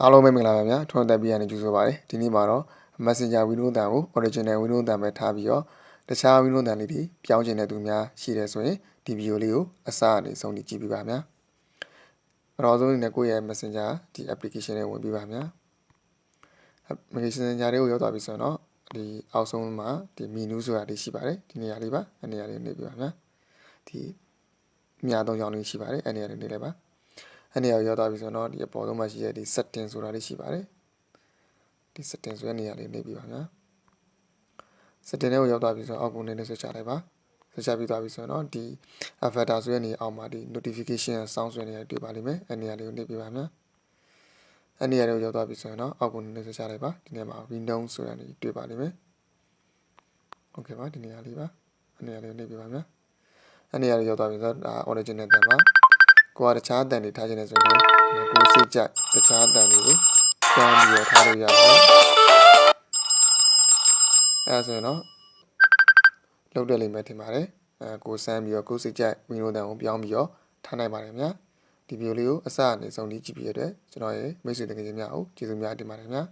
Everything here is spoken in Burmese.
အားလုံးပဲမင်္ဂလာပါဗျာထွန်းသက်ပြီးရနေကြိုဆိုပါရစေဒီနေ့မှာတော့ Messenger ဝီဒီယိုတန်ကို original ဝီဒီယိုတန်ပဲထားပြီးတော့တခြားဝီဒီယိုတန်လေးတွေပြောင်းချင်တဲ့သူများရှိတယ်ဆိုရင်ဒီဗီဒီယိုလေးကိုအစအနေဆုံးကြည့်ပြပါများပထမဆုံးအနေနဲ့ကိုယ့်ရဲ့ Messenger ဒီ application လေးဝင်ပြပါများ Messenger လေးကိုရောက်သွားပြီဆိုတော့ဒီအောက်ဆုံးမှာဒီ menu ဆိုတာလေးရှိပါတယ်ဒီနေရာလေးပါအဲ့နေရာလေးနေပြပါများဒီအများသုံးကြောင်းလေးရှိပါတယ်အဲ့နေရာလေးနေလိုက်ပါအဲ့နေရာကိုရောက်သွားပြီဆိုတော့ဒီအပေါ်ဆုံးမှာရှိတဲ့ဒီ setting ဆိုတာလေးရှိပါတယ်ဒီ setting ဆိုတဲ့နေရာလေးနေပြပါများ setting လေးကိုရောက်သွားပြီဆိုတော့အောက်ကိုနေနေဆွဲချလိုက်ပါဆွဲချပြီးသွားပြီဆိုတော့ဒီ avatar ဆိုတဲ့နေရာအောက်မှာဒီ notification ဆောင်းဆွဲနေရတွေ့ပါလိမ့်မယ်အဲ့နေရာလေးကိုနေပြပါများအဲ့နေရာလေးကိုရောက်သွားပြီဆိုတော့အောက်ကိုနေနေဆွဲချလိုက်ပါဒီနေရာမှာ Windows ဆိုတာနေတွေ့ပါလိမ့်မယ်โอเคပါဒီနေရာလေးပါအဲ့နေရာလေးကိုနေပြပါများအဲ့နေရာလေးရောက်သွားပြီဆိုတော့ဒါ original တန်ပါကိုကတခြားအတန်တွေထားခြင်းနဲ့ဆိုတော့ကိုစိတ်ကြိုက်တခြားအတန်တွေကိုပြန်ပြီးတော့ထားလို့ရတယ်အဲဆိုရင်တော့လောက်တက်လိမ့်မယ်ထင်ပါတယ်ကိုစမ်းပြီးတော့ကိုစိတ်ကြိုက်ဝီဒီယိုတန်ကိုပြောင်းပြီးတော့ထားနိုင်ပါတယ်ဗျာဒီဗီဒီယိုလေးကိုအစအနေဆုံးကြည့်ပြီးရတဲ့ကျွန်တော်ရဲ့မိတ်ဆွေတကယ်ချင်းများကိုကျေးဇူးများတင်ပါတယ်ဗျာ